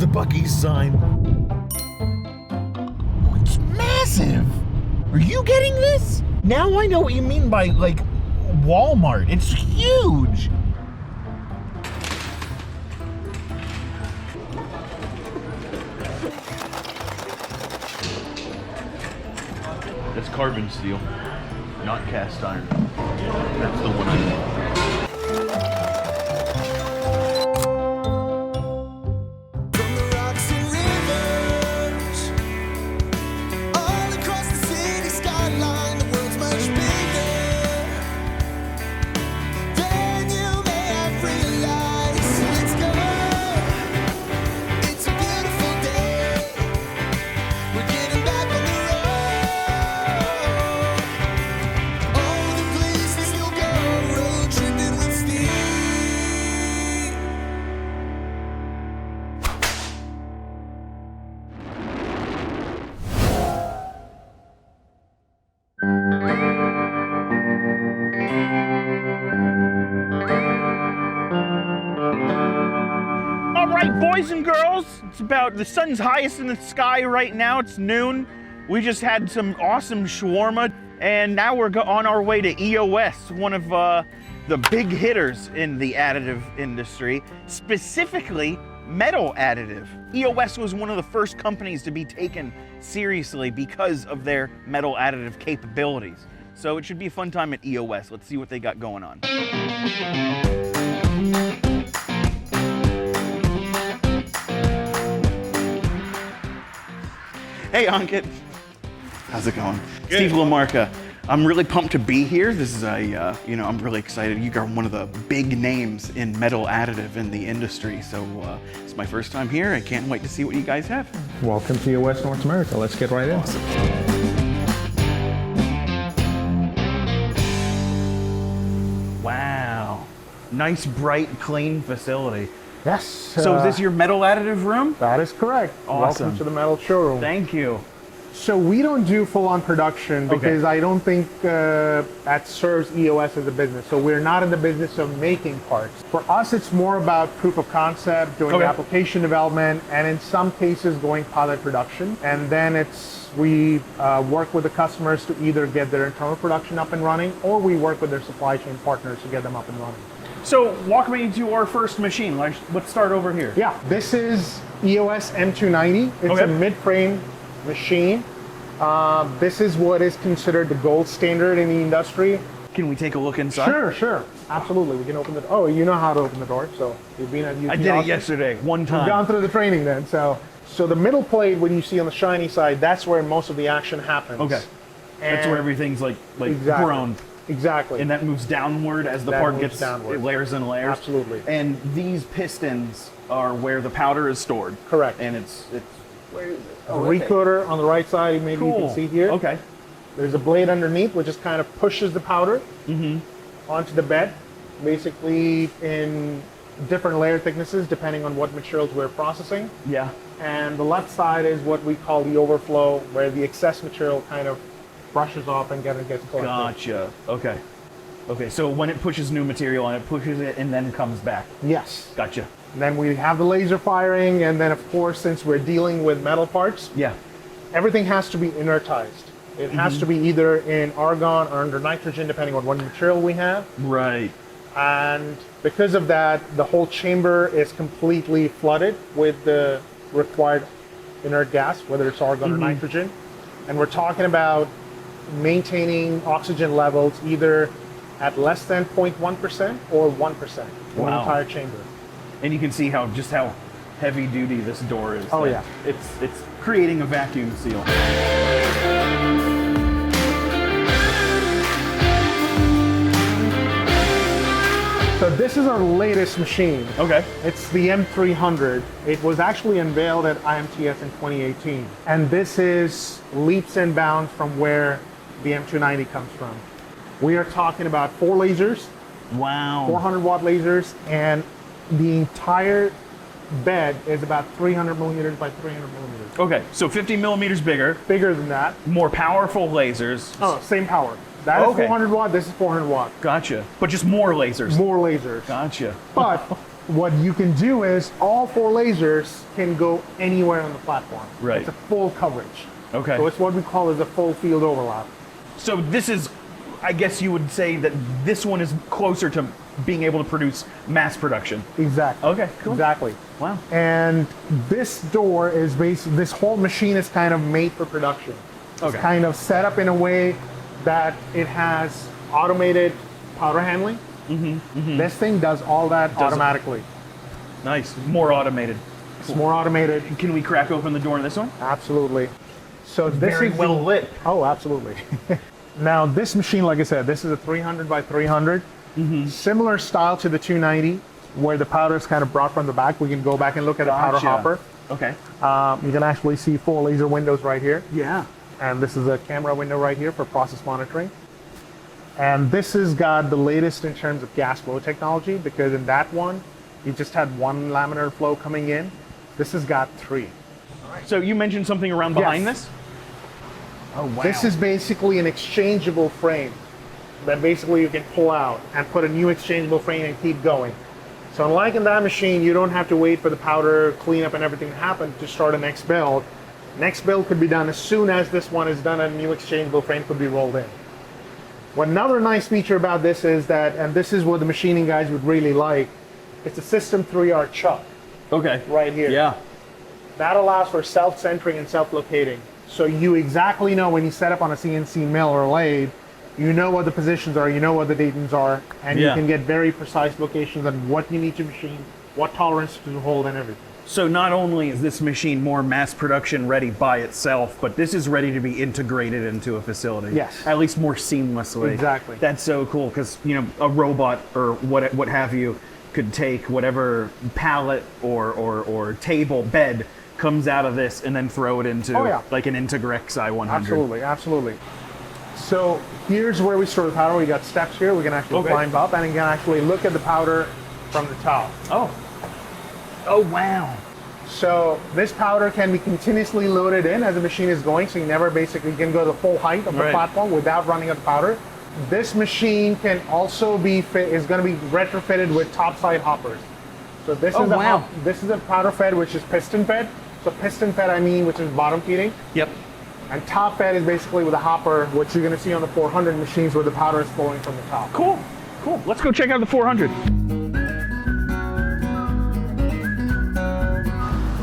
the Buc-ee sign. Oh, it's massive. Are you getting this? Now I know what you mean by, like, Walmart. It's huge. That's carbon steel, not cast iron. That's the one I want. Boys and girls, it's about, the sun's highest in the sky right now. It's noon. We just had some awesome shawarma, and now we're on our way to EOS, one of the big hitters in the additive industry, specifically metal additive. EOS was one of the first companies to be taken seriously because of their metal additive capabilities. So it should be a fun time at EOS. Let's see what they got going on. Hey, Ankit. How's it going? Good. Steve LaMarca. I'm really pumped to be here. This is I'm really excited. You are one of the big names in metal additive in the industry. So it's my first time here. I can't wait to see what you guys have. Welcome to EOS North America. Let's get right in. Awesome. Wow. Nice, bright, clean facility. Yes. So is this your metal additive room? That is correct. Awesome. Welcome to the metal showroom. Thank you. So we don't do full-on production because I don't think that serves EOS as a business. So we're not in the business of making parts. For us, it's more about proof of concept, doing application development, and in some cases going pilot production. And then we work with the customers to either get their internal production up and running, or we work with their supply chain partners to get them up and running. So walk me to our first machine. Let's start over here. Yeah, this is EOS M290. It's a mid-frame machine. This is what is considered the gold standard in the industry. Can we take a look inside? Sure. Absolutely. We can open the door. Oh, you know how to open the door. So you've been at UT I did it yesterday, one time. You've gone through the training then. So the middle plate, when you see on the shiny side, that's where most of the action happens. Okay. And that's where everything's like exactly. grown. Exactly. And that moves downward as the part gets layers and layers. Absolutely. And these pistons are where the powder is stored. Correct. And it's where is it? A recoater on the right side, maybe you can see here. Okay. There's a blade underneath which just kind of pushes the powder onto the bed, basically in different layer thicknesses depending on what materials we're processing. Yeah. And the left side is what we call the overflow, where the excess material kind of brushes off and gets collected. Gotcha. Okay, so when it pushes new material and it pushes it and then comes back. Yes. Gotcha. And then we have the laser firing, and then of course, since we're dealing with metal parts, everything has to be inertized. It has to be either in argon or under nitrogen, depending on what material we have. Right. And because of that, the whole chamber is completely flooded with the required inert gas, whether it's argon or nitrogen. And we're talking about maintaining oxygen levels either at less than 0.1% or 1% in the entire chamber. And you can see how heavy duty this door is. Oh, yeah. It's creating a vacuum seal. So this is our latest machine. Okay. It's the M300. It was actually unveiled at IMTS in 2018. And this is leaps and bounds from where the M290 comes from. We are talking about 4 lasers. Wow. 400 watt lasers, and the entire bed is about 300 millimeters by 300 millimeters. Okay, so 50 millimeters bigger. Bigger than that. More powerful lasers. Oh, same power. That is 400 watt, this is 400 watt. Gotcha. But just more lasers. More lasers. Gotcha. But what you can do is all 4 lasers can go anywhere on the platform. Right. It's a full coverage. Okay. So it's what we call as a full field overlap. So this is, I guess you would say that this one is closer to being able to produce mass production. Exactly. Okay, cool. Exactly. Wow. And this door is this whole machine is kind of made for production. Okay. It's kind of set up in a way that it has automated powder handling. This thing does all that automatically. Nice. More automated. It's more automated. Can we crack open the door in this one? Absolutely. So this Very is well lit. Oh, absolutely. Now this machine, like I said, this is a 300 by 300. Similar style to the 290, where the powder is kind of brought from the back. We can go back and look at the powder hopper. Okay. You can actually see 4 laser windows right here. Yeah. And this is a camera window right here for process monitoring. And this has got the latest in terms of gas flow technology, because in that one, you just had 1 laminar flow coming in. This has got 3. So you mentioned something around behind Yes. this? Oh, wow. This is basically an exchangeable frame that basically you can pull out and put a new exchangeable frame and keep going. So unlike in that machine, you don't have to wait for the powder cleanup and everything to happen to start a next build. Next build could be done as soon as this one is done, and a new exchangeable frame could be rolled in. What another nice feature about this is that, and this is what the machining guys would really like, it's a System 3R chuck Okay. right here. Yeah. That allows for self-centering and self-locating. So you exactly know when you set up on a CNC mill or lathe, you know what the positions are, you know what the datums are, and you can get very precise locations on what you need to machine, what tolerance to hold, and everything. So not only is this machine more mass production ready by itself, but this is ready to be integrated into a facility. Yes. At least more seamlessly. Exactly. That's so cool, because a robot or what have you could take whatever pallet or table bed comes out of this and then throw it into like an Integrex i100. Absolutely, absolutely. So here's where we store the powder. We got steps here. We can actually climb up, and you can actually look at the powder from the top. Oh, wow. So this powder can be continuously loaded in as the machine is going, so you never basically can go the full height of the platform without running out of powder. This machine can also be is going to be retrofitted with topside hoppers. So this is this is a powder fed, which is piston fed. So piston fed, I mean, which is bottom feeding. Yep. And top fed is basically with a hopper, which you're going to see on the 400 machines where the powder is flowing from the top. Cool. Let's go check out the 400.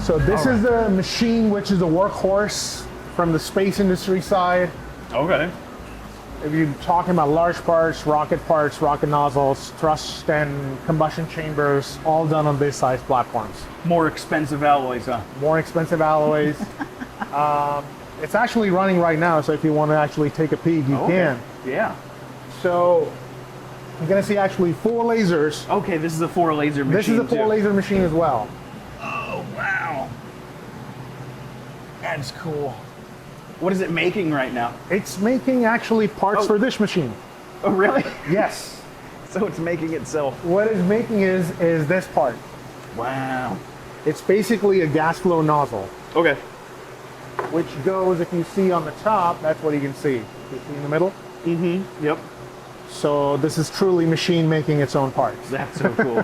So this is the machine which is the workhorse from the space industry side. Okay. If you're talking about large parts, rocket nozzles, thrust and combustion chambers, all done on this size platforms. More expensive alloys, huh? More expensive alloys. It's actually running right now, so if you want to actually take a peek, you can. Yeah. So you're going to see actually 4 lasers. Okay, this is a 4 laser machine. This is a 4 laser machine as well. Oh, wow. That's cool. What is it making right now? It's making actually parts for this machine. Oh, really? Yes. So it's making itself. What it's making is this part. Wow. It's basically a gas flow nozzle. Okay. Which goes, if you see on the top, that's what you can see. You see in the middle? Mm-hmm. Yep. So this is truly machine making its own parts. That's so cool.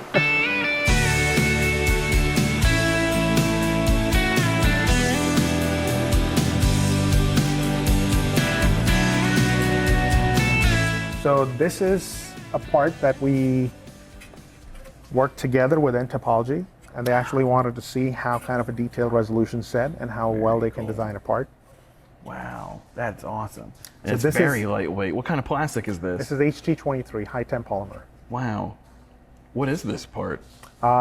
So this is a part that we worked together with Topology, and they actually wanted to see how kind of a detailed resolution set and how well they can design a part. Wow, that's awesome. So It's this very is- lightweight. What kind of plastic is This this? is HT23, high temp polymer. Wow. What is this part?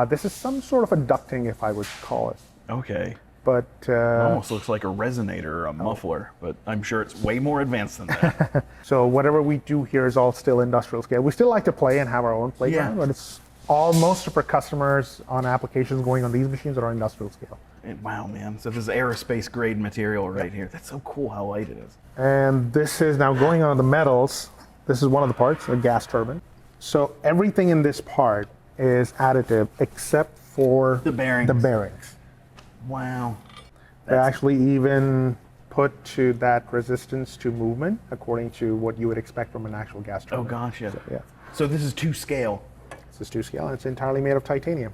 This is some sort of a ducting, if I would call it. Okay. But It almost looks like a resonator or a muffler, but I'm sure it's way more advanced than that. so whatever we do here is all still industrial scale. We still like to play and have our own playground, but it's all most of our customers on applications going on these machines are industrial scale. Wow, man. So this is aerospace grade material right here. That's so cool how light it is. And this is now going on the metals. This is one of the parts, a gas turbine. So everything in this part is additive except for The bearings. The bearings. Wow. They actually even put to that resistance to movement according to what you would expect from an actual gas turbine. Oh, gotcha. So, yeah. So this is to scale. This is 2 scale, and it's entirely made of titanium.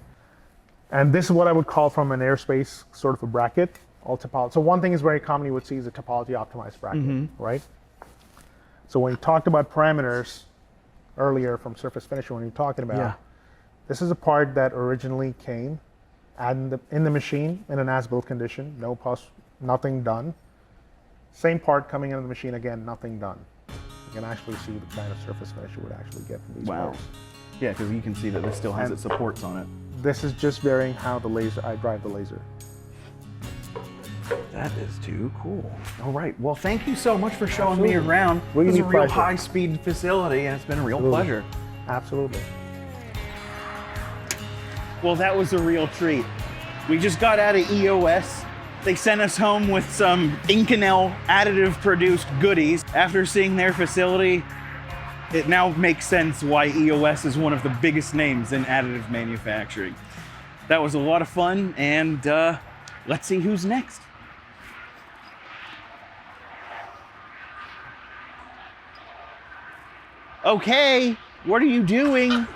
And this is what I would call from an airspace sort of a bracket, all topology. So one thing is very common you would see is a topology optimized bracket, right? So when you talked about parameters earlier from surface finish, when you're talking about, this is a part that originally came in the machine in an as-built condition, nothing done. Same part coming into the machine again, nothing done. You can actually see the kind of surface finish you would actually get from these parts. Yeah, because you can see that this still has its supports on it. This is just varying how I drive the laser. That is too cool. All right. Well, thank you so much for showing me around. It's a real high-speed facility, and it's been a real pleasure. Absolutely. Well, that was a real treat. We just got out of EOS. They sent us home with some Inconel additive-produced goodies. After seeing their facility, it now makes sense why EOS is one of the biggest names in additive manufacturing. That was a lot of fun, and let's see who's next. Okay, what are you doing?